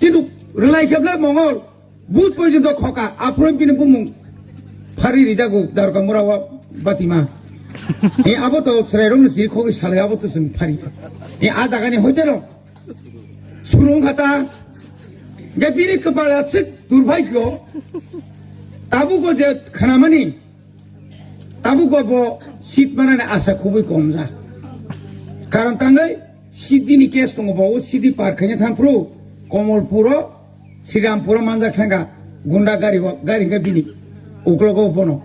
কিন্তু রেলাই খেবলে মঙ্গল বুধ পর্যন্ত খকা আফ্রম পিনে বুমুং ফারি রিজাগো দারকা মুরাওয়া বাতিমা এই আবত শ্রেরং জি খগি সালে আবত जों ফারি এই আ জাগানি হইতেল সুরং খাতা গে বিনি কপালা ছিক দুর্ভাগ্য তাবুকো যে খানামানি তাবুকো ব সিট মানানে আশা খুবই কম যা কারণ তাঙ্গাই সিদ্দিনি কেস দङ বাव সিদি পারখাইनो थांफ्रु कमलपुर श्रीरामपुर मानजाक थांगा गुंडा गाड़ी का बिनी उकलगो बनो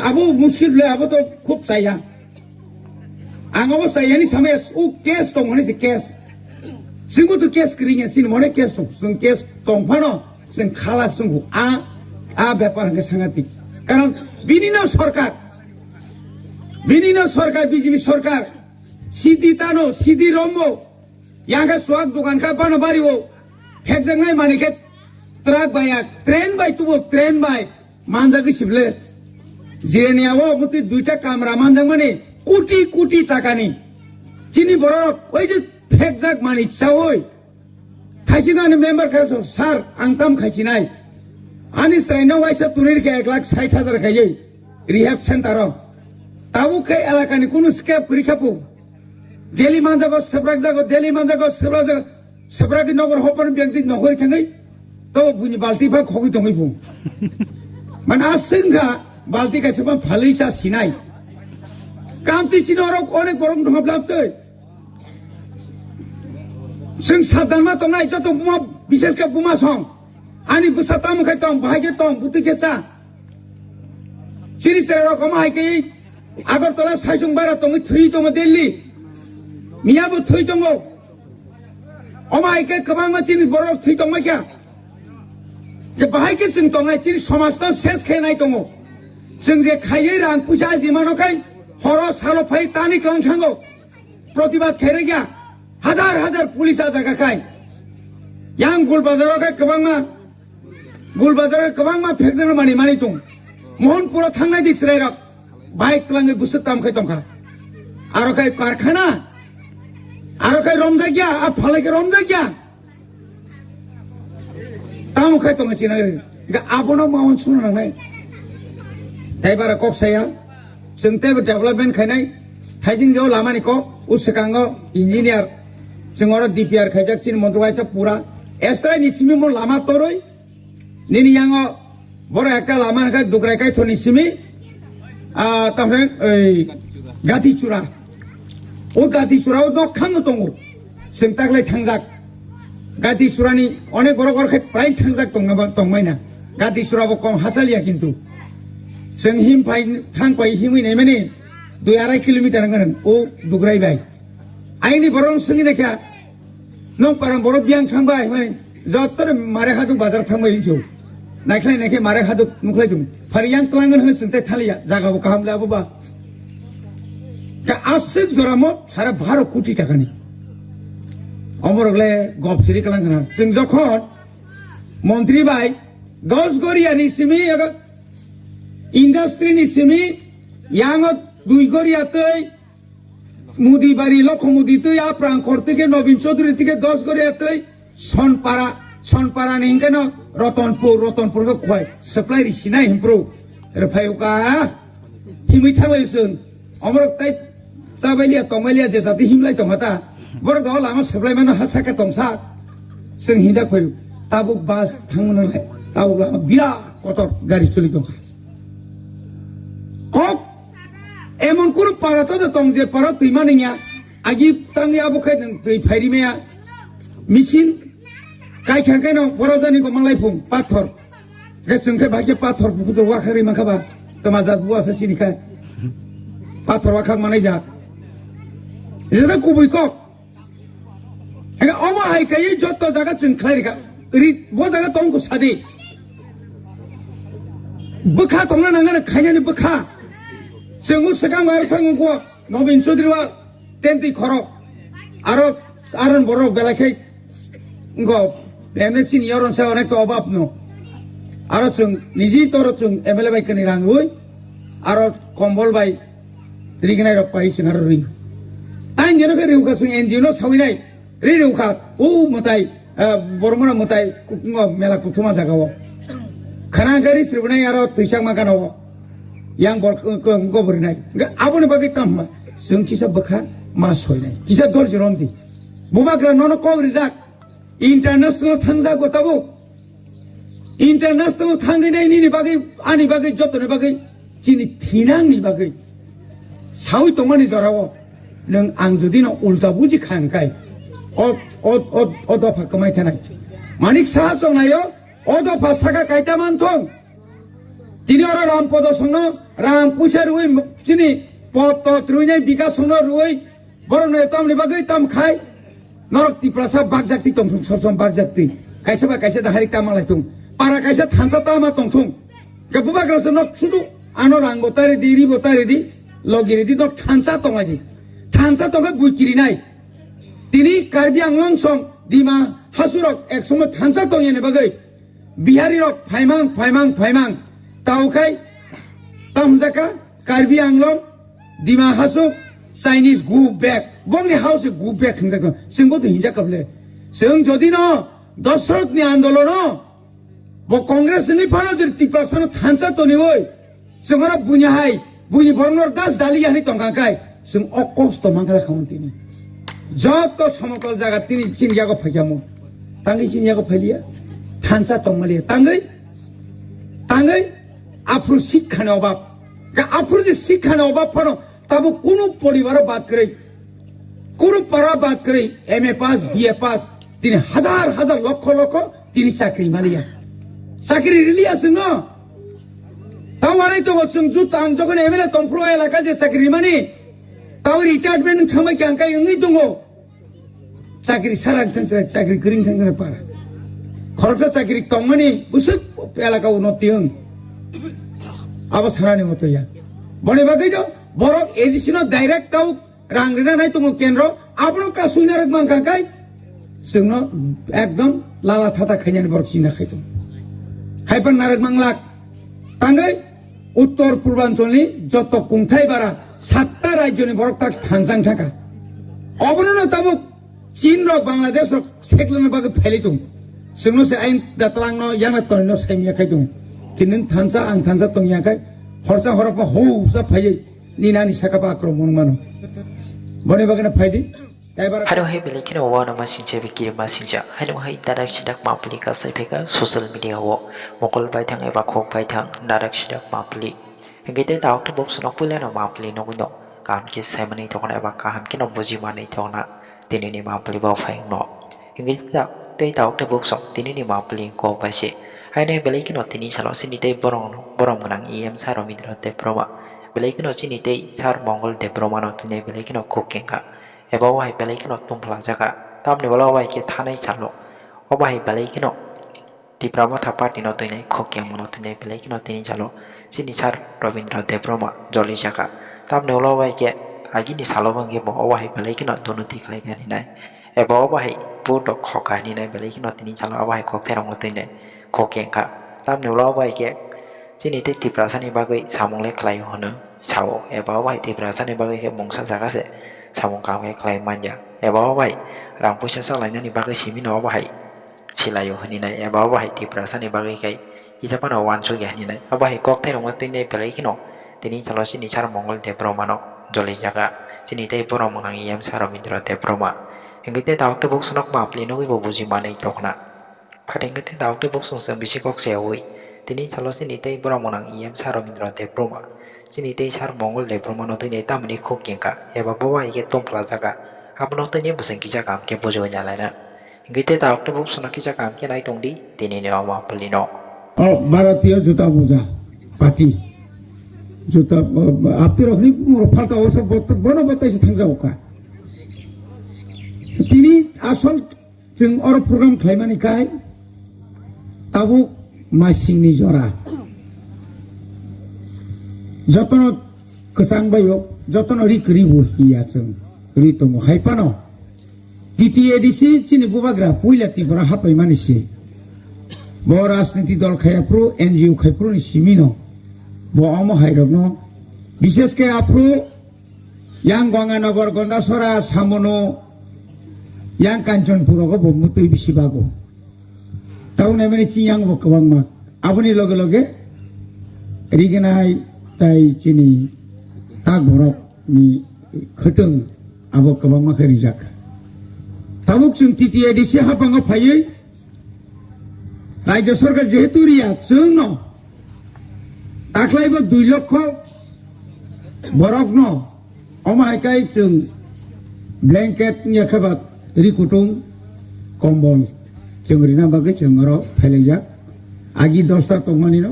अब मुश्किल ले अब तो खूब चाहिए आंगो चाहिए नहीं समय उ केस तो होने से केस सिंगु तो केस करेंगे सिन मोने केस तो सिंग केस तो फानो सिंग खाला सिंगु आ व्यापार के संगति कारण बिनी न सरकार बीजेपी सरकार सीधी तानो सीधी रोमो यहाँ का स्वाग दुकान का बनो बारी वो फेंक जंगले माने के ट्रक बाया ट्रेन बाय तू वो ट्रेन बाय मांजा की शिवले जिरेनिया वो मुझे दूसरा कामरा मांजा माने कुटी टाका नहीं चीनी बड़ा वही जो फेंक जग मानी चावोई खाची गाने मेंबर का सो सार अंगतम खाची नाई आनी स्ट्राइनो वाइसा तुनेर के 1,60,000 का ये रिहैब सेंटर ताबू के इलाका ने कुनु स्केप रिखापू दिल्ली मांजा को सब्राक जागो दिल्ली मांजा को सब्राक की नगर होपन व्यक्ति नगरी थंगई तो बुनी बाल्टी भाग खोगी तंगई बु मन आसिंगा बाल्टी का सब फाली चा सिनाई कामती चिनोरो अनेक बरम ढमब्लाबते जों सादानमा तंनाय जत बुमा विशेष के बुमा सं आनी बुसाताम खाय तंग बाहाय के तंग बुति के चा सिरि सेरा रकम हाय के आगरतला साइसुं बारा तंगई थुई तंग दिल्ली मियाबो थुई तंग अमाय के कबां मा चिनि बरक थुई तंग क्या जे बाहाय के जों तंनाय चिनि समाज त सेस खेनाय तंग जों जे खायै रां पुजा जिमानखाय हर सालो फाय तानि क्लां थांगो प्रतिबाद खेरे गया हजार पुलिस आ जागा खाय yang gul bazar ka kabang ma phekjana mani tung mohon pura thangnai di chrai rak bike lange busat tam khai tongkha aro kai karkhana aro kai romja gya a phale ke romja gya tam khai tong china ga abono maun sunu nang nai dai bara kok saya sengte development khainai thaijing jo lamani ko usakango engineer jengoro DPR khaijak chin montrwaisa pura Estra ni simi mo lama toroi, nini yango bora ekta lama ka dukrai kai thoni simi, tamre gati chura, o gati chura o dok khang tongo, sengtak le thangjak, gati chura ni onek boro kai prai thangjak tongmai na, gati chura bo kom hasalia kintu, seng him pai thang pai himui nei mani 2.5 kilometer ngan o dukrai bai, aini borong sengi nekya. Nong parang borok biang thangbai mane jotor mare hadu bazar thangbai injo naikhlai naikhe mare hadu nuklai jum phariang tlangan he sinte thalia jaga bo kaham labo ba ka asik joramo sara 12 কোটি টাকা ni omorogle gopsiri kalangana sing jokhon মন্ত্রী bai 10 goriya ni simi industry ni simi yango 2 goriya tei मुदी बारी लखो मुदी तो या प्रांग करते के नवीन चौधरी के 10 करे आते सोनपारा नहीं के न रतनपुर को खोय सप्लाई रिसिना हिम्प्रो रफायु का हिमी थांलाय जों अमरक ताय जाबायलिया तंबायलिया जे जाति हिमलाय तंगाता बर द लामा सप्लाई मानो हासाका तंसा जों हिजा खोय ताबुक बास थांमोनलाय ताबुक लामा बिरा कतर गाड़ी चलि दं कक एमन कुरु पारा तो तंग जे पारा तुइमा नैया आगि तांगे आबो खाय नों दै फायरिमाया मिसिन गायखांखाय न बरजानि को मांलायफुं पाथर के जोंखाय बाके पाथर बुकुदर वाखारि माखाबा तमाजा बुआसा सिनिखाय पाथर वाखां मानाय जा जेदा कुबुइ कक हेगा अमा हायखाय जत्त जागा जों खायरिखा रि बो जागा तंगको सादि बखा तंना नांगान खायनानि बखा जों सगां बार थांगो नवीन चौधरीवा टेन्टि खरक आरो आरन बरक बेलाखै गो एमएससी नि अरन सा अनेक अभाब न आरो जों निजि तर जों एमएलए बाय कनि रां होय आरो कम्बल बाय रिगनाय रक पाइ सिंगार रिं आइ जेनो के रिउका जों एनजिओ न साविनाय रिउका ओ मताय বরমনা মতাই কুকুঙ্গ মেলা কুথুমা জাগাও খানা গাড়ি শ্রবণাই আর তৈসাক মাগানাও yang gobri nai abone bagi tamma sung kisa bakha ma soi nai kisa dor joronti bubagra nono ko rizak international thangja gotabo international thangai nai ni bagi ani bagi jotone bagi chini thinang ni bagi sawi tongani jorao nang ang jodi no ulta buji khan kai o dofa kamai thanai manik saha chongnayo o dofa saka kaita manthong তিনি ওরা রামপদ সঙ্গ রাম পুষে রুই চিনি পদ রুই নাই বিকাশ সঙ্গ রুই বড় নয় তম নিবাগৈ তম খাই নরক ত্রিপ্রাসা বাগ জাতি তংথুং সবসম বাগ জাতি কাইসা বা কাইসা দাহারি তামালাই তুং পারা কাইসা থানসা তামা তংথুং গবুবাগ্রাস নক শুধু আনো রাং বতারে দি রি বতারে দি লগিরি দি নক থানসা তংলাই দি থানসা তংগে বুইকিরি নাই তিনি কার্বি আংলং সং দিমা হাসুরক একসময় থানসা তংয়ে নিবাগৈ বিহারি রক ফাইমাং ফাইমাং ফাইমাং Taukai, Tamzaka, Karbi Anglong, Dima Hasuk, Chinese go back. Bongni house go back. Sing go to Hinjakable. Sing Jodino, Dosrot ni Andolono. Bo Congress ni Panajer Tipasan Tansa Tonioi. Singara Bunyahai, Buni Bornor Das Dali and Tongakai. Sing Okos to Mangala Countini. Job to Somokol Zagatini Chinyago Pajamo. Tangi Chinyago Pelia, Tansa Tomalia. Tangai. Afro শিক্ষার অভাব afro যে শিক্ষার অভাব পড়ো তবু কোন পরিবার বাদ করে কোন পাড়া বাদ করে এমএ পাস বিএ পাস তিনি হাজার হাজার লক্ষ লক্ষ তিনি চাকরি মালিয়া চাকরি রিলিয়া সঙ্গ তাও আরে তো হচ্ছেন জুত আং যখন এমএলএ তমফ্লো এলাকা যে চাকরি মানি তাও রিটায়ারমেন্ট খামাই কাঙ্কাই এঙ্গি দङ চাকরি সারা চাকরি করিং থাকতে পারে খরচা চাকরি তংমানি বুসুক এলাকা উন্নতি হং আবার সারানি মতো ইয়া বনে বাকি তো বরক এডিশনাল ডাইরেক্ট তাও রাংরেনা নাই তো কেন্দ্র আপনার কাছে নারক মাংকা কাই जोंनो एकदम लाला थाता खायनानै बरक सिना खायतो हायपान नारक मांगलाक तांगै उत्तर पूर्वांचलनि जत कुंथाय बारा 7टा राज्यनि बरक ताक थांजां थाका अबननो ताबु चीन रक बांग्लादेश रक सेक्लनो बागै फायलिदों जोंनो से आइन दातलांनो याना तनो सायमिया खायदों किनों थानसा आं थानसा तंयाखाय हरसा हरपा हौसा फायै निनानि साकापा आक्रमण मानो बने बागैना फायदि Halo hai belikin awa nama sinja bikir masinja. Halo hai dadak sidak mapli ka sepeka social media wo. Mokol baitang eba kok baitang dadak sidak mapli. Hingga tahu tu box nok pula nama mapli nok no. Kam kis saya mani tokna eba kaham kina boji mani tokna. Tini ni mapli bawa fayang no. Hingga tahu tu box nok tini ni mapli ko basi. Hai nei belikin no tini salo sini tei borong menang iam saro midro te proma. Belikin no sini tei sar mongol te proma no tini belikin no kokengka. Eba wahai balikin otum pelajaga, tam ni walau wahai kita hanai calo, wahai balikin o, di Brahma tapat ni notu ini kok yang monotu ini balikin o tini calo, sini sar Robindra Debroma joli jaga, tam ni walau wahai kita lagi ni salo bangge bo, wahai balikin o dono tik lagi ni nai, eba wahai bodoh kok ni nai balikin o tini calo, wahai kok terang motu ini kok yang ka, tam ni walau wahai kita sini ti perasaan ni bagai samung lek layu hono, cao, eba wahai ti perasaan ni bagai kita mungsa jaga se. Samung kami klaim manja, ya bawa bayi, rampu sesa lainnya ni bagai simi no bayi, cilayu ni nai, ya bawa bayi di perasaan ni bagai kai, isapan awan sugi ni nai, bayi kok terung waktu ni pelai kino, tini calo sini cara mongol de broma no, joli jaga, sini teh borong mengangi yam saram indra de broma, yang kita tahu tu buk senok mapli no ibu buji mana itu kena, pada yang kita tahu tu buk sungsem bisi kok sewi, tini calo sini teh borong mengangi yam saram indra de broma. Sini teh sar mongol de broma no teh tam ni kok kengka ya bawa ike tom plazaga apa no teh beseng kisah kam ke bojo nyalana ngite tahu tu buk sona kisah kam ke nai tong di tini ni awam pelino oh Bharatiya juta moja party juta apti rokni falta oso bono batai se thangja oka tini asal जों और program खालामनानै kai tabu masingni jora Jotono kesang bayo, jotono rikribu hiya seng, ritongo hai pano. Titi edisi cini bubagra puila ti berahapai manisi. Boras nanti dol kaya pro, NGO kaya pro ni simino. Bo omo hai rogno. Bises kaya pro, yang guangan obor gondasora samono yang Kanchanpura ko bumutoy bisibago tahu namanya ciyang bo kabang mak aboni loge rigenai tai cini tak borok ni kheteng abo kabang mak rijak tabuk chung titi edisi habang phayi রাজ্য সরকার যেহেতু রিয়া जोंनो दाख्लैबो 2 লক্ষ बरकनो अमायकाय जों blanket नियाखाबाद रिकुटुं कम्बल जों रिना बागै जोंरो फैलायजा आगि 10टा तंमानिनो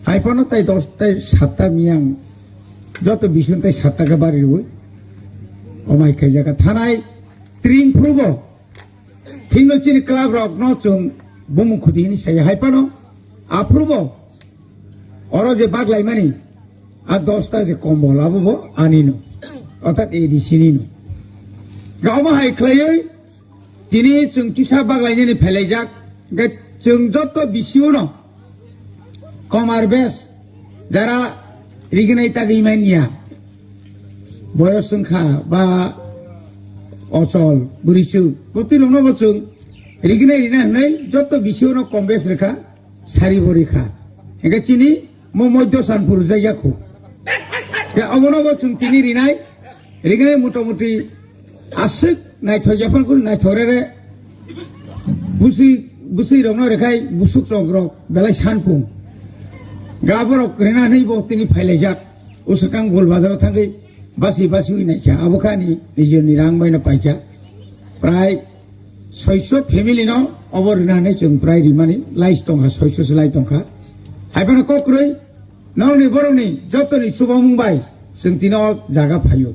हाइफानो ताइ 10टा 7टा मियां যত বিশুন তাই 7 টাকা বাড়িরবো अमायकाय जागा थानाय ट्रिं प्रुबो थिंनो चिनि क्लाब रकनो जों Bumung kuti ini saya haipano approvo orang je bag lain mani adosta je kombol abu bo anino otak di sini no gak omah hai klay tini cung kisah bag lain ini pelajak gak cung joto bisiu no komar bes jara rigenai tagi mania boyos sengkha ba ocol buricu putih lono bocung Riginai rina nai joto bisio no kombes rekha sari borikha ega chini mo modyo sanpur jaya khu ya omono bo chungtini rinai riginai motamuti asik nai thojapan ku nai thorere busi romno rekhai busuk chogrok belai sanpung gaborok rina nei bo tini phailajak usakang gol bazar thangai basi nai kya abokani nijor nirang baina paikya prai 600 family no over rina chung prai rimani lais tongha 600 lai tongha haibana kokroi nauni boroni jotoni subamungbai जों तिनो जागा फायो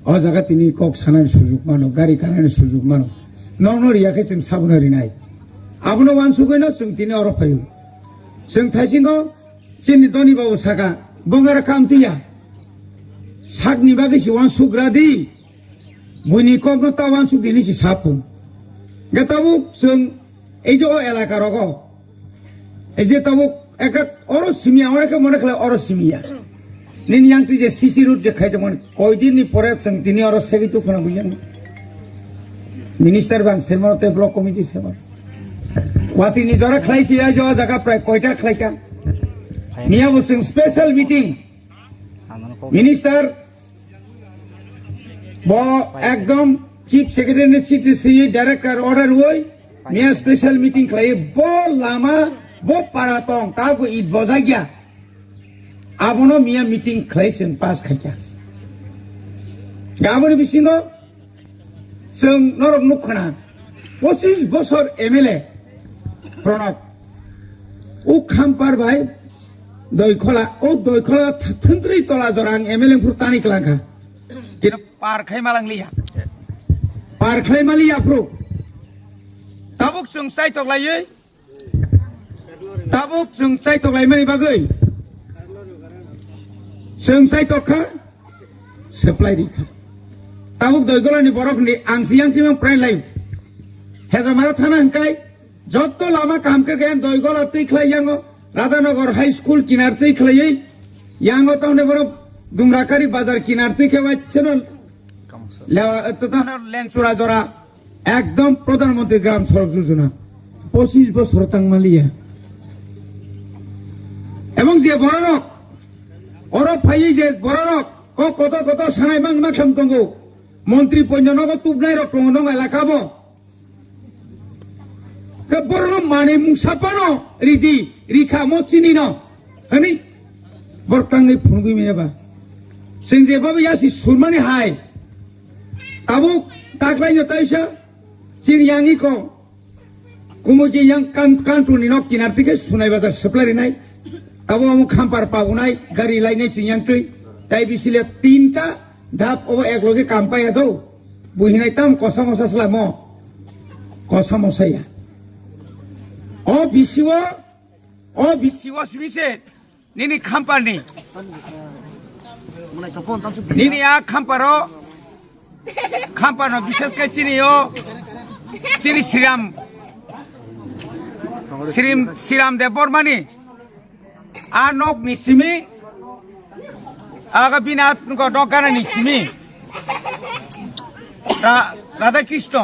अ जागा तिनि कक सानानि सुजुग मानो गारि कानानि सुजुग मानो ननो रियाखै जों साबुन रिनाय आबनो वानसुगैनो जों तिनि अर फायो जों थाइसिंगो चिनि दनि बाबु सागा बंगार कामतिया सागनि बागै सिवान सुग्रादि बुनि ककनो तावान सुदिनि सि सापुं गताबु जों एजो एलाका रगो एजे ताबु एका अर सिमिया अरेके मने खला अर सिमिया निन यांगति जे सीसी रूट जे खाइदमन कयदिननि परे जों तिनि अर सेगितु खना बुझान मिनिस्टार बां सेमते ब्लक कमिटि सेमन वातिनि जरा खलाइसि आ जो जागा प्राय कयटा खलाइका नियाबो जों स्पेशल मीटिंग मिनिस्टार ब एकदम chief secretary CTC director order हुई मिया स्पेशल मीटिंग खलाइ ब लामा ब पारातंग ताबो ईद बजा गया आबनो मिया मीटिंग खलाइसन पास खाइया गाबोन बिसिङो जों नरक नुखना 25 বছর एमएलए प्रणब उ खामपार भाई दैखला ओ दैखला थन्त्रि तला जरां एमएलए फुर तानि क्लांखा किन पार खाइमालांलिया पार खाइमालिया प्रो ताबुक जों साइतकलायै ताबुक जों साइतकलायमानि बागै जों साइतका सप्लाइ रिखा ताबुक दैगलानि बरफनि आंसियां प्राय लाइन हेजामारा थाना हंकाय जत्तो लामा काम कर गया दैगला तैखलाय यांगो राधानगर हाई स्कूल किनार तैखलायै यांगो ताउने बरफ दुमराकारी बाजार किनार तैखेवा चेनल लेवा तताना लेनसुरा जरा एकदम प्रधानमंत्री ग्राम सड़क योजना 25 বছর तांगमालिया এবং যে বড়নক अरब फाइ जे बरनक कत कत सानाय मां माखम दंगो मंत्री पन्जनक तुबनाय रक दङ दङ एलाकाबो के बरन माने मुसापानो रिदि रिखा मचिनि न अनि बरकांगै फुनगै मेबा जों जेबाबो यासि सुरमानि हाय ताबु ताकलायनो ताइसा चिन यांगि को कुमुजे yang kantruni nok kinartike sunai bazar सप्लायरिनाय Tabo हम खामपार पाउनाय गारि लायनाय चियांतै ताइ बिसिले 3टा धाप अब एक लगे काम पाया दो बुहिनाय ताम कसमसा सलाम कसमसाया ओ बिसिवा सुबिसे निनि खामपारनि निनि आ खामपारो खामपारनो विशेष के चिनियो चिनि श्रीराम देव बर्मानि आनक निसिमी आगा बिना को डकाना निसिमी राधा कृष्ण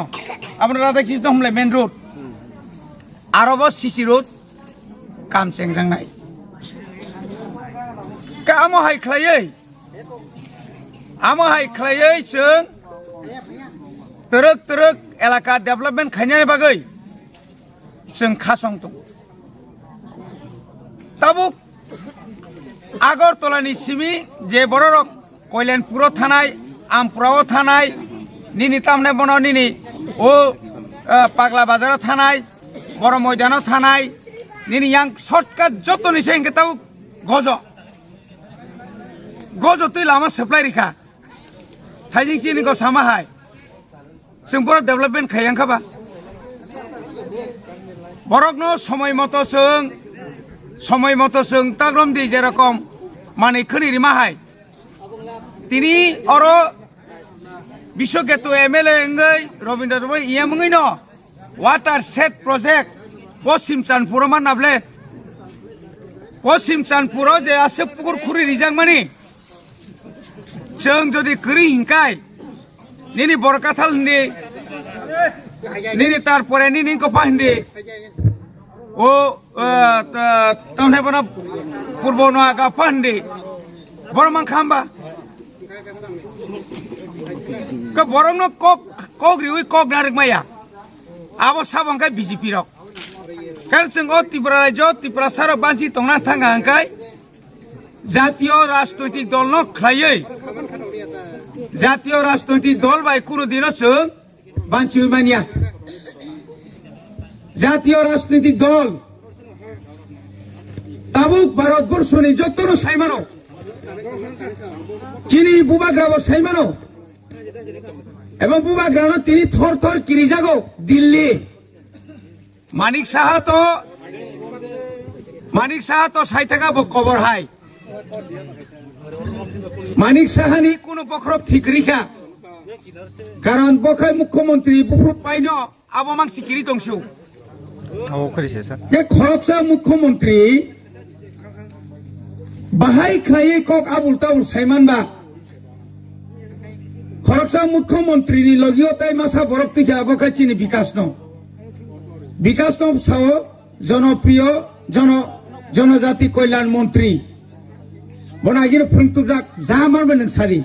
আপনারা দেখছি তো হমলে মেন রোড আরব সিসি রোড কাম চেংজাंनाय আমহাই ख्लायै जों तरक एलाका डेभेलपमेन्ट खायनायनि बागै जों खासं दं ताबुक आगरतलानि सिमि जे बररक कल्याणपुराव थानाय आमपुराव थानाय निनि तामने बन निनि ओ पागला बाजाराव थानाय बर मैदानाव थानाय निनि यां शर्टकाट जतनि सेंके ताबुक गज तुई लामा सप्लाय रिखा थाइजिं सिनिखौ सामाहाय जों बर डेभेलपमेन्ट खायांखाबा बरकनो समय मतो जों ताग्रम दि जेरकम माने खोनिरि माहाय तिनि अर विश्वकेतु एमएलए एंगै रविन्द्र रय इयामङै न वाटार सेट प्रोजेक्ट पश्चिम चानपुर मा नाबले पश्चिम चानपुर जे आसे पुकुर खुरि रिजां मानि जों जदि करि हिंकाय निनि बरकाथाल नि निनि तारपरे निनि कपा हिंदि ओ तमने बना पूर्व न आगा फंदि बरमान खामबा क बरंग न कक रिउइ कक नारक माया आबो साबंखाय बीजेपी रक कारण जों ओ त्रिपुरा राज्य त्रिपुरा सार बांसि तंना थांगा हंखाय জাতীয় রাজনৈতিক দল ন খ্লাयै জাতীয় রাজনৈতিক দল বাই কোনো দিনও जों बांसि मानिया জাতীয় রাজনৈতিক দল তাবুক ভারতবর্ষनि যতनो साइमानो चिनि बुबाग्राबो साइमानो এবং बुबाग्रानो তিনি थर थर किरिजागो दिल्ली मानिक साहा तो साइथागा खबर हाय मानिक साहानि कोनो बख्रब ठीक रिखा कारण बखाय मुख्यमंत्री बुफ्रुत पाइनो आबो मांसि किरि दंसु जे खरकसा मुख्यमंत्री बाहाय खायै कक आबुल ताबुल साइमानबा खरकसा मुख्यमंत्री नि लगियो ताइ मासा बरक तिखा बखाय चिनि विकास न साव जनप्रिय जनजाति कल्याण मंत्री बनागिर फुंतुजाक जामान बन सारी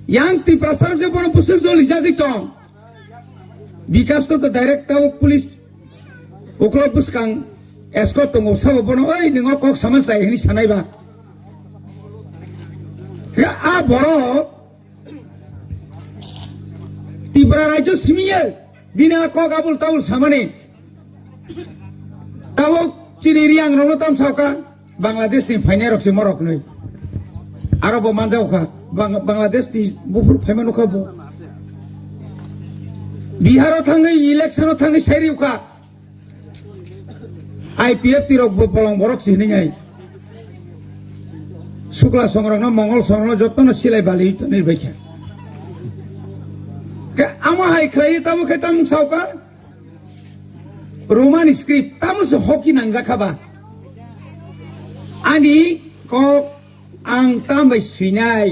yang ti prasar je bono pusir joli jagi tong বিকাশ তো ডাইরেক্ট তাও পুলিশ ওকলো বুসকাং এসকো তঙ্গ সব বনো ওই নঙ্গ কক সমস্যা এনি সানাইবা হে আ বড় ত্রিপুরা রাজ্য সিমিয়ে বিনা কক আবুল তাউল সামানে তাও চিনি রিয়াং রনতাম সাউকা বাংলাদেশ নি ফাইনাল রকসে মরক নই আরব মানজাওকা बांग्लादेश ती बुफुर फाइमानो खाबो बिहाराव थाङै इलेक्शनाव थाङै साइरिउखा आईपीएफ तिरक बलंग बरक सिहैनाय शुक्ला संग्रहण मंगल संग्रहण जतन सिलाय बालि त निर्बायखा के आमा हाय खाय तामु खे तामु सावका रोमान स्क्रिप्ट तामु से हकी नांजाखाबा आनि क आं तामबाय सुइनाय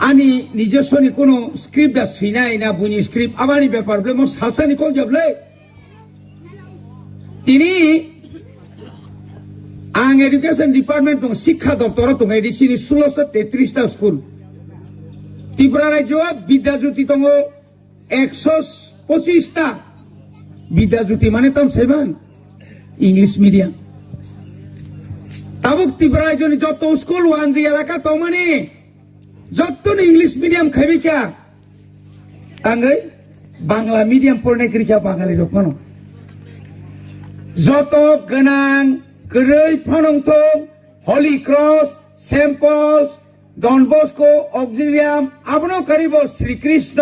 आनी निजस्वनि कोनो स्क्रिप्ट दा सुइनाय ना बुनि स्क्रिप्ट आबानि बेपार ब्ले मो सालसानि को जबले तिनी आं एडुकेशन डिपार्टमेंट दं शिक्षा दप्तर दं एडिसिनि 1633 टा स्कुल त्रिपुरा राज्य विद्याज्योति दं 125 टा विद्याज्योति माने तम साइबान इंग्लिश मीडियम ताबुक त्रिपुरा राज्यनि जत स्कुल वानजि एलाका तो माने जत्तन इंग्लिश मीडियम खाइबे क्या आंगै बांग्ला मीडियम पढ़ने करिखा बांगाली रखनो जत गनां गरै फनंथं हली क्रॉस सेम्पल्स डन बस्को ऑक्सिलियम आबनो करिबो श्री कृष्ण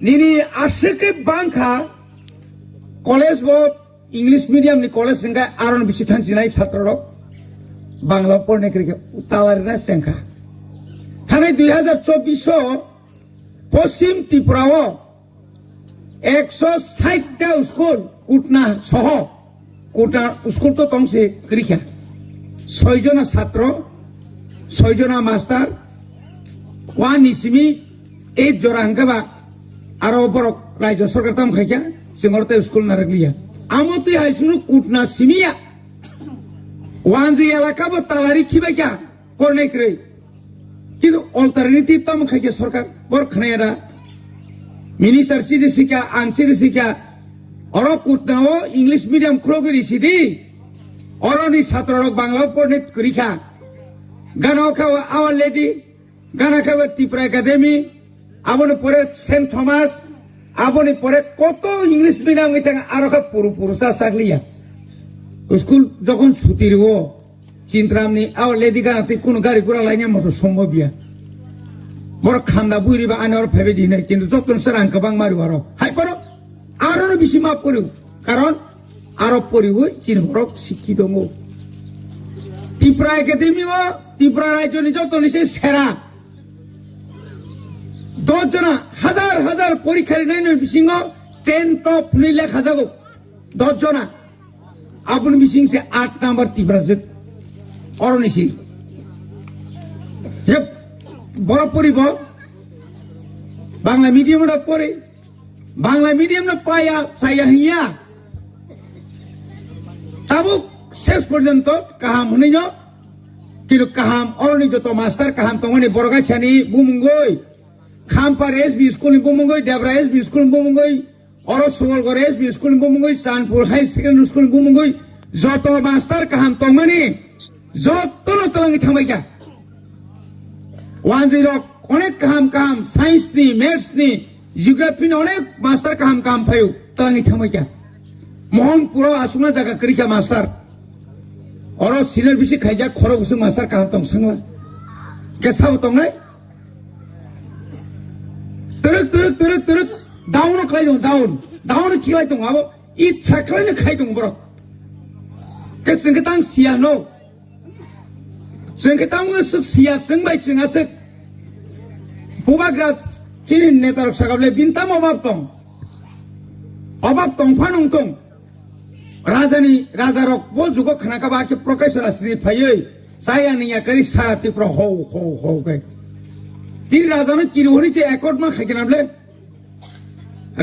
निनी आशके बांखा कॉलेज बो इंग्लिश मीडियम नि कॉलेज संगा आरन बिसि थांसिनाय छात्र रक बांग्ला पढ़ने करिखा उतालारना सेंखा थाने 2024 पश्चिम त्रिपुरा 160 टा स्कुल कुटना सह कुटना स्कुल तो तंसे करिखा 6 जना छात्र 6 जना मास्टर 1 निसिमी 8 जरा हंगाबा aro borok rajo sarkar tam khaikya singorte school narakliya amoti haisunu kutna simia wanzi elaka bo talari khibekya korne krei কিন্তু অল্টারনেটিভ তাম খাইকে সরকার বর খানায়রা মিনিস্টার সিদি শিকা আনসিদি শিকা অর কুটনাও ইংলিশ মিডিয়াম খুলগিরি সিদি অরনি ছাত্ররক বাংলা পড়নে করিখা গানাও খাওয়া আওয়ার লেডি গানা খাওয়া ত্রিপুরা একাডেমি আবনে পরে সেন্ট থমাস আবনে পরে কত ইংলিশ মিডিয়াম গিয়ে আরো পুরুষা সাগলিয়া স্কুল যখন ছুটি রিও চিন্তামনি আওয়ার লেডি গানাতে কোন গাড়ি ঘোড়া লাইনে মতো সম্ভব বিয়া বড় খামনা বুইরিবা আনার ভেবে দিই নাই কিন্তু যতন স্যার আঙ্ক বাং মারিব আরো হাই পারো আরো বেশি মাপ করিও কারণ আরো পরিব চিন বড় শিক্ষিত মো ত্রিপুরা একাডেমিও ত্রিপুরা রাজ্য যত নিচে সেরা 10 জনা হাজার হাজার পরীক্ষার নাই বিশিং 10 টপ নি লেখা যাবো 10 জনা আপনি বিশিং সে 8 নাম্বার ত্রিপুরা যে অরনিসি বড় পরিব বাংলা মিডিয়ামটা পড়ে বাংলা মিডিয়ামটা পাইয়া চাইয়া হইয়া চাবুক শেষ পর্যন্ত কাহাম হইন কিন্তু কাহাম অরনি যত মাস্টার কাহাম তমানি বড়গাছানি বুমুঙ্গই খামপার এসবি স্কুল বুমুঙ্গই দেবরা এসবি স্কুল বুমুঙ্গই অর সুবলগড় এসবি স্কুল বুমুঙ্গই চাঁদপুর হাই সেকেন্ডারি স্কুল বুমুঙ্গই যত মাস্টার কাহাম তমানি যতন তলাঙ্গি থামাইকা 10 অনেক কাহাম কাহাম সায়েন্স নি ম্যাথস নি জিওগ্রাফি নি অনেক মাস্টার কাহাম কাহাম ফাইও তলাঙ্গি থামাইকা মোহন পুরো আসুনা জায়গা করিকা মাস্টার অর সিনিয়র বিসি খাইজা খর বসু মাস্টার কাহাম তং সাংলা কেসাও তং নাই তরক তরক তরক তরক ডাউন খাই দং ডাউন কিলাই দং আবো ইচ্ছা খাইনে খাই দং বড় কে সিংকে তাং সিয়া নো जोंखौ तांगो सिया जोंबाय जोंहासो बुबाग्रा चिनि नेतारक सागाबले बिनताम अभाब दं फानं दं राजानि राजारक बो जुगो खानाकाबा के प्रकाशन आस्रि फायै साया निया करि साराति प्र हो गे तिर राजानो किरिहनि जे एकर्ड मा खाइकेनाबले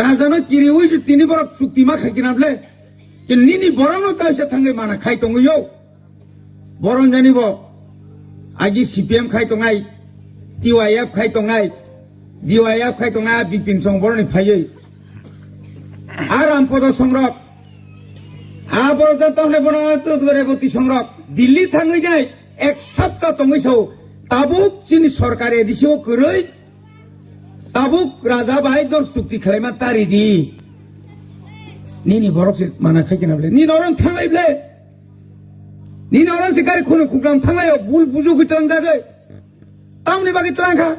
राजानो किरिहै जे तिनि बरक सुक्ति मा खाइकेनाबले कि निनि बरनो तासे थांगे माना खाइ दंयो बरन जानिबो आगे सीपीएम खाई तंगनाय टीवाईएफ खाई तंगनाय डीवाईएफ खाई तंगनाय बिपिन संबरनि फायै आराम पद संरक आबर जातने बना तो रेबती संरक दिल्ली थांगैनाय एक सप्ताह तंगैसौ ताबुक चिनि सरकारे दिसौ करै ताबुक राजा बाहादुर चुक्ति खालायमा तारिदि निनि बरक से माना खाइकेनाबले नि नरन थांगायब्ले नीन orang sekali kono kugram tangayo bul buju gitan jagai tamni bagi terangka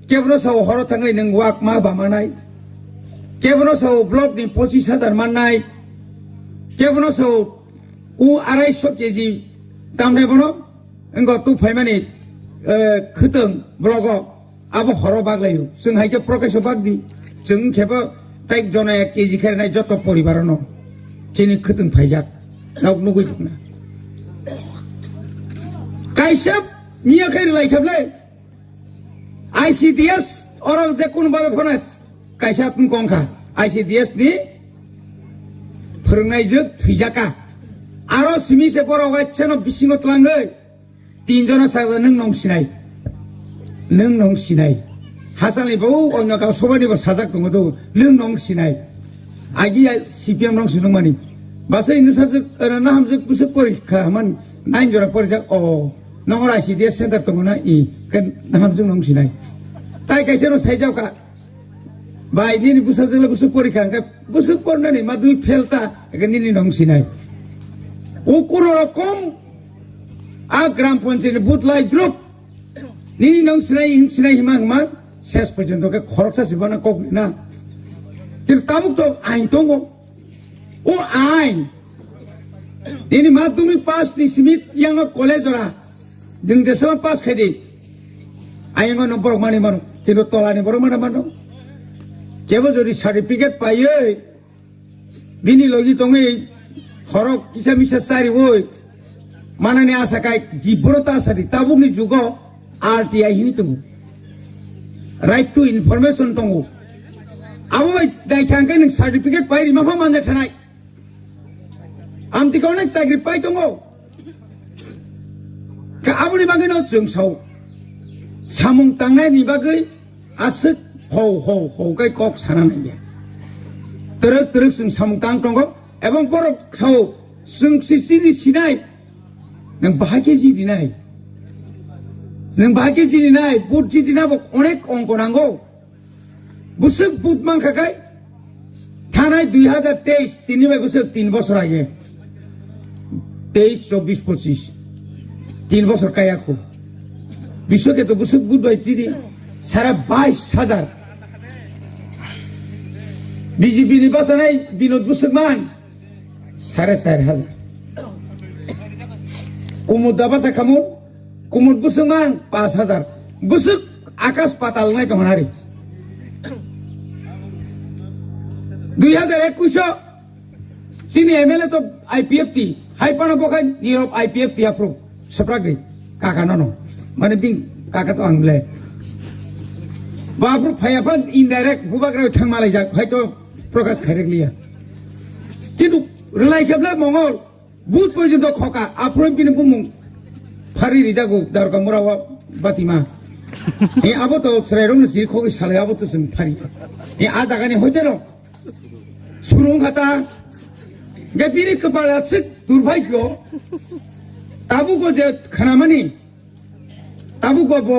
kebno sawo horo tangai neng wak ma bamanai kebno sawo blok ni 25,000 manai kebno sawo u 250 kg tamne bono engko tu phaimani khuteng blogo abo horo baglayo जों हायके प्रकाश bagdi जों खेबो ताइक जना 1 kg खारनाय जत परिबारनो चिनि खतुं फाइजाक नाव नुगै दंना काइसेब मिया खैर लाइखाबले ICDS अरल जे कोन बाबे फनास काइसा तुम कंखा आईसीडीएस नि फोरोंनाय जोग थैजाका आरो सिमिसे बरगाय चेनो बिसिङो तलाङै 3 जना साजा नों नंसिनाय हासालनि बौ अन्य गाव सबानिबो साजाक दङ दो नों नंसिनाय आगि सीपीएम रं सुनमानि बासै नसाजक ना हमजक बुसक परीक्षा मान 9 जरा परीक्षा अ नंगरा आईसीडीएस सेन्टार दङना इ केन ना हमजक नंसिनाय ताइ काइसेनो साइजावका बाय निनि बुसाजों बुसक परीक्षा का बुसक पढ़नानै मा दुइ फेलता निनि नंसिनाय ও কোন রকম আ গ্রাম পঞ্চায়েত বুতলাই গ্রুপ নিনি নং সিনাই হিমা শেষ পর্যন্ত খরচা জীবনা কক না কিন্তু তামুক তো আইন দङ ও আইন নিনি মাধ্যমিক পাস নি সিমিত ইয়াং কলেজরা দিন দেশম পাস খাইদি আইন নম্বর মানি মানো কিন্তু তলানি বড় মানো কেবল যদি সার্টিফিকেট পাইয়ে বিনি লগি দङै हरक किसा मिसा सारी वोय मानने आशा का जीवरता सारी ताबुकनि जुगाव आरटीआई हिनि दङ राइट टू इनफरमेशन दङ abo bai dai khang kai ning certificate pai ri ma pha manja thanai amti ko nek chakri pai tongo ka abo ni bagai no jung sau samung tangnai ni bagai asuk ho kai kok sana nai teruk sing samung tang tongo ebong porok sau sing sisi di sinai nang bahage ji dinai nang bahage ji dinai but ji dinabo onek ongko nango busuk but mang kakai থানায় 2023 তিনি বছর 3 বছর আগে 23 24 25 3 বছর কায়াকো বিশ্বকে তো বুসুক বুট by চিদি Sara 22,000 BJP নির্বাচনে বিনোদ বুসুক মান 4,500 কুমুদ দাবাসা খামু কুমুদ বুসুক মান 5,000 বুসুক আকাশ পাতাল নাই তোমারি 2021 sini MLA to IPFT hai pana bokan Europe IPFT approve sepragri kaka nono mane bing kaka to angle ba approve phaya pan indirect bubagra thang malai jak hai to prakash khairek liya kintu relai kebla mongol but porjonto khoka approve bini bumung phari rijago darka morawa batima e abo to srairong si khogi sale abo to sing phari e a jagani hoite no surung kata gapiri kepala cek durbagyo tabu ko je khanamani tabu ko bo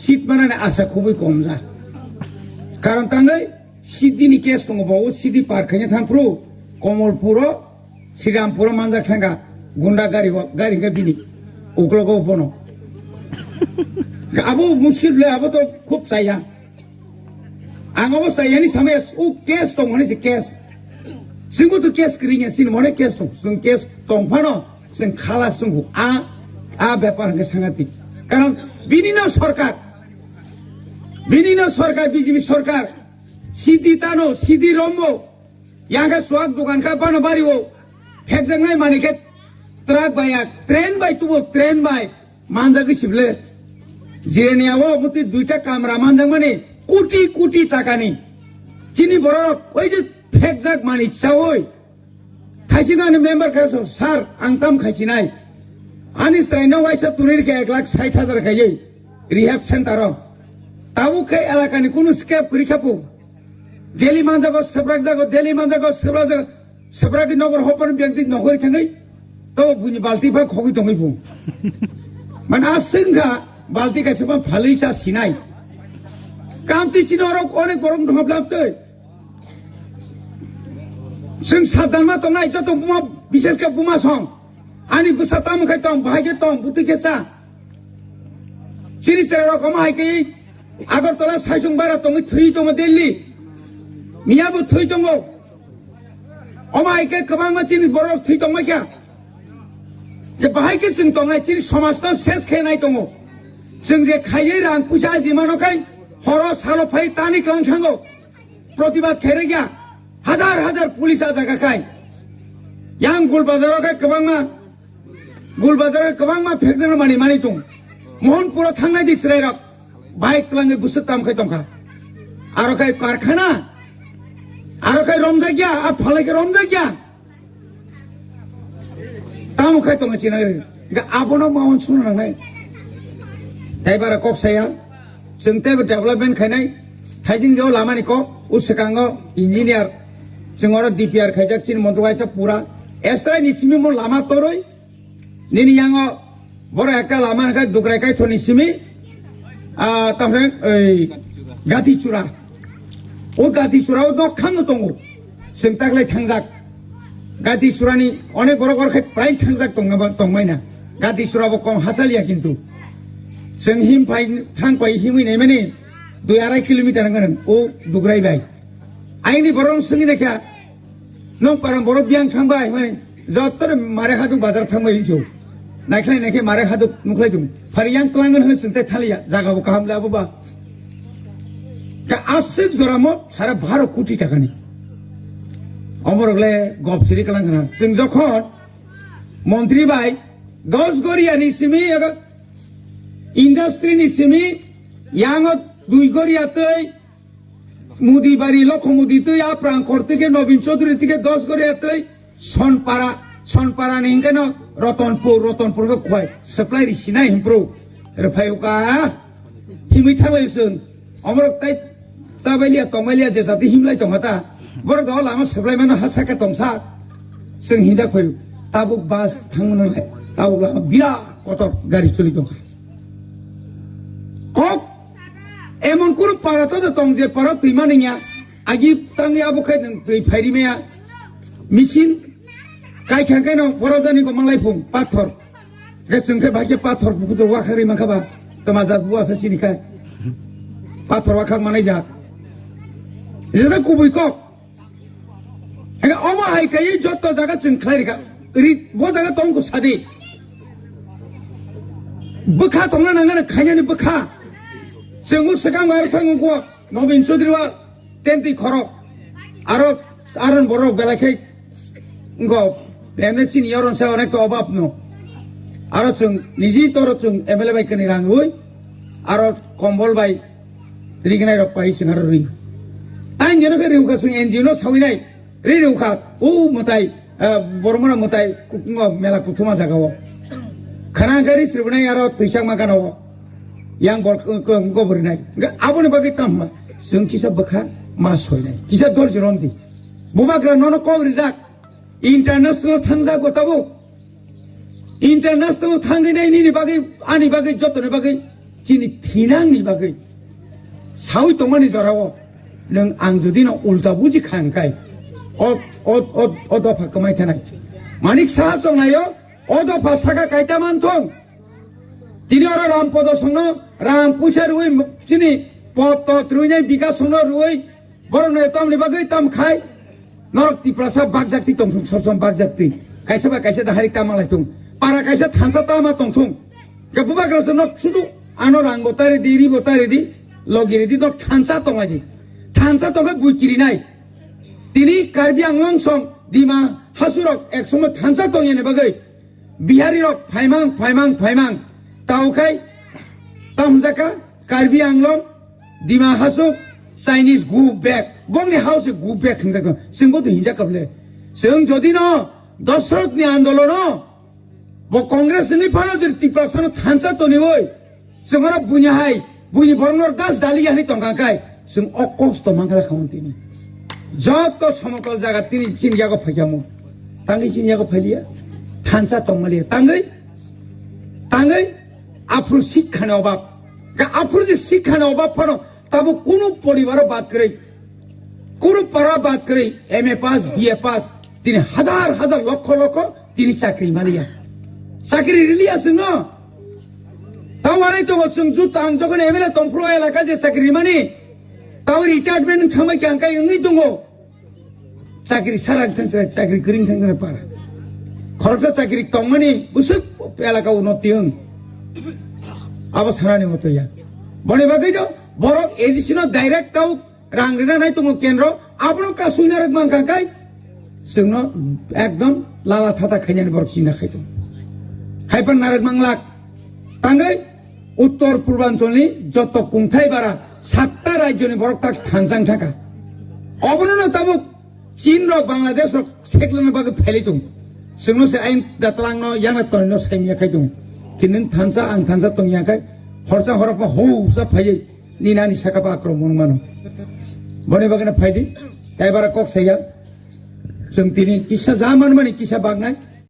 sit manane asa খুবই কম যা কারণ tangai sidini kes tongo bo sidi par khanya thangpro komolpuro sirampuro manjak thanga gunda gari ga bini uklogo bono abo muskil le abo to khub chaya angabo sayani samay u kes tongo ni se kes singgu tu kes kirinya sini mana kes tong sing kes tong pano sing khala sunggu a bepar ke sangati karena binina sarkar BJP sarkar sidi tano sidi rombo yang ke suak dukan ka pano bariwo phek jangnai mani ke truck bayak train bai tubo train bai manja ke sible jireniawo muti duita kamera manjang mani কোটি টাকা ni chini borok oi je phek jak mani chawoi thaisingani member kaiso sar angtam khaisinai ani straino waisa tunir ke 1,60,000 khaiyei rehab center tabu kai elakani kunu scap kuri khapu Delhi manjago sabragi nogor hopan byakti nogori thangai to buni balti pha khogi tongai bu man asingha balti kaise pa phalei cha sinai kamti chinorok onek borong dhomlaptoi sing sadan ma tongnai joto buma bises ke buma song ani busatam khai tong bhage tong buti kesa sini sere rokoma hai ke agartala saisung bara tong thui tong Delhi miyabu thui tong omai ke kabang ma chini borok thui tong ma kya je bahai ke sing tongnai chini somas to ses khe nai tong sing je khaiye rang puja jimano kai horo salo phai tani klang khango protibad khere gya হাজার police জায়গা খাই yang gulbazar kai kabang ma phekjang mani tung mohon pura thangnai di chrai rak bike langai busuk tam khai tongkha aro kai karkhana aro kai romja gya a phalai ke romja gya tam khai tong china ga abono maon sunu nai tai bara kok saya sengte development khainai thaijing jo lamani ko usakango engineer jengoro DPR khajak chin montrowaisa pura estra ni simi mon lama toroi nini yango boro ekta lama ka dugrai kai thoni simi tamre gati chura o dokhang tongo sengtaklai thangjak gati churani onek boro khai prai thangjak tongmai na gati chura bo kom hasalia kintu seng him pai thang pai himui nei mani 2.5 kilometer ngan o dugrai bai aini borong sengi nekha nong parang borok biang thangbai mane jotor mare hadu bazar thangbai jo naikhlai nekhe mare hadu nuklai jum phariang tlangan hu sinte thalia jaga bo kaham la ba ka asik joramo sara 12 কোটি টাকা ni omorgle gopsiri kalangana sing jokhon মন্ত্রী bai 10 goriya ni simi industry ni simi yang 2 goriya tei মুদি বাড়ি লক্ষমুদি তুই আপ্রাঙ্কর থেকে নবীন চৌধুরী থেকে 10 করে তুই সনপাড়া নেই কেন রতনপুরকে কয় সাপ্লাই রিসিনা হিমপ্রো রফায়ুকা হিমি থাকলাইছুন অমরক তাই চাবাইলিয়া তমাইলিয়া যে জাতি হিমলাই তংহাতা বড় দল আমার সাপ্লাই মানে হাসাকা তংসা जों हिंजा फैयो ताबुक बास थांमोनालाय ताबुक लामा बिराद कतर गाड़ी चलि दं कक एमन कोन पाराथ दं जे पारा दैमा नैया आगि तांनि आबुखाय नों दै फायरिमाया मिसिन गायखाखाय न बरजानि को मांलाय फुं पाथर गे जोंखाय भागे पाथर बुकुद वाखारि माखाबा तमाजा बुआसा सिनिखाय पाथर वाखाक मानाय जा जेना कुबुय कक Enggak omah hai kayi joto jaga cengklari ka, ri bo jaga tongku sadi, bekha tongna nangan kanya ni bekha, cengus sekang bayar tanggung kuat, nobin sudriwa tenti korok, aron borok belakai, enggak, emne sini orang saya orang tu obab no, ceng niji toro ceng emle baik kini rangui, kombol baik, rigenai rok pai ceng ri, aing jeno ke riuka ceng NGO sawinai. Riuka, mutai, bormona mutai, kukungo mela kutuma jagawo. Karena garis ribunai aro tuisang makanawo, yang borko berinai. Enggak, abone bagi tamma, seng kisah bekha masoinai, kisah dorjoronti. Bubakra nono kau rizak, international thangza ko tabu, international thanginai ni bagi, ani bagi joto ni bagi, cini tinang ni bagi. Sawi tongani jarawo, neng angjudino ulta buji kangkai. 어더 바꿔마이 테나이 마닉 사정나요 어더 바사가 가이타만통 디니어라 람포도 성노 람푸샤루이 지니 포토 트루이네 비가 성노 루이 버르네 땀리 바그이 땀 카이 너럭 디프라사 박작티 똥통 서섬 박작티 가이사바 가이사다 하릭 땀말라이통 파라 가이사 탄사 땀마 똥통 그부바 그래서 너 수두 아노랑 보따리 디리 보따리디 লগিরিদি 너 탄사 똥아지 탄사 똥가 부이끼리나이 তিনি Karbi Anglong song Dima হাসুরক একসময় থানসা তংয়েনে বাগৈ বিহারি রক ফাইমাং তাওখাই তামজাকা Karbi Anglong Dima হাসুক Chinese গু bake বংনি হাউসে গু bake হংজাক जोंबो हिंजा कबले जों जदि न दशरथनि आन्दोलन ब कांग्रेसनि फानो जदि तिप्रासन थानसा तनि ओय जोंरा बुनि बरनर दास दालियानि तंगाखाय जों अकस्त मांगला खामतिनि যত সমতল জায়গা তিনি চিনিয়াগো ফাইয়ামু তাঙ্গি চিনিয়াগো ফাইলিয়া থানসা তংমালিয়া তাঙ্গই আফরু শিক্ষানে অভাব আফরু যে শিক্ষানে অভাব ফানো তাবো কোনো পরিবার বাদ করে কোনো পাড়া বাদ করে MA পাস BA পাস তিনি হাজার লক্ষ তিনি চাকরি মালিয়া চাকরি রিলিয়া সিং ন তাও আনাই তো হচ্ছেন জুতাং যখন MLA তংপ্রো এলাকা যে চাকরি মানি তাও রিটায়ারমেন্ট খামাই কাঙ্কাই এঙ্গই দङ চাকরি সারা থাকছে চাকরি করিং থাকছে পারা খরচা চাকরি তংমানি বুসুক এলাকা উন্নতি হং আবার সারানি মতো ইয়া বনে বাগৈ দ বরক এডিশনাল ডাইরেক্ট তাও রাংরিনা নাই দङ কেন্দ্র আপনো কাসুইনারক মাংকাঙ্কাই जोंनो एकदम लाला थाता खायनानि बरक सिना खायदों हाइपार नारक मांगलाक तांगै उत्तर पूर्वांचलनि जत कुंथाय बारा 7टा राज्यनि बरक ताक थानसां थाका अबनो ताबुक चीन रक बांग्लादेश रक सेक्लन बागै फैलिदों जोंनो से आइन दातलांनो याना तरनो साइमिया खायदों कि नों थानसा आं थानसा तंगियाखाय हरसा हरपा हौसा फायै निनानि साकापा आक्रमण मानो बने बागैना फायदि ताइबारा कक साया जों दिनै किसा जामान माने किसा बागनाय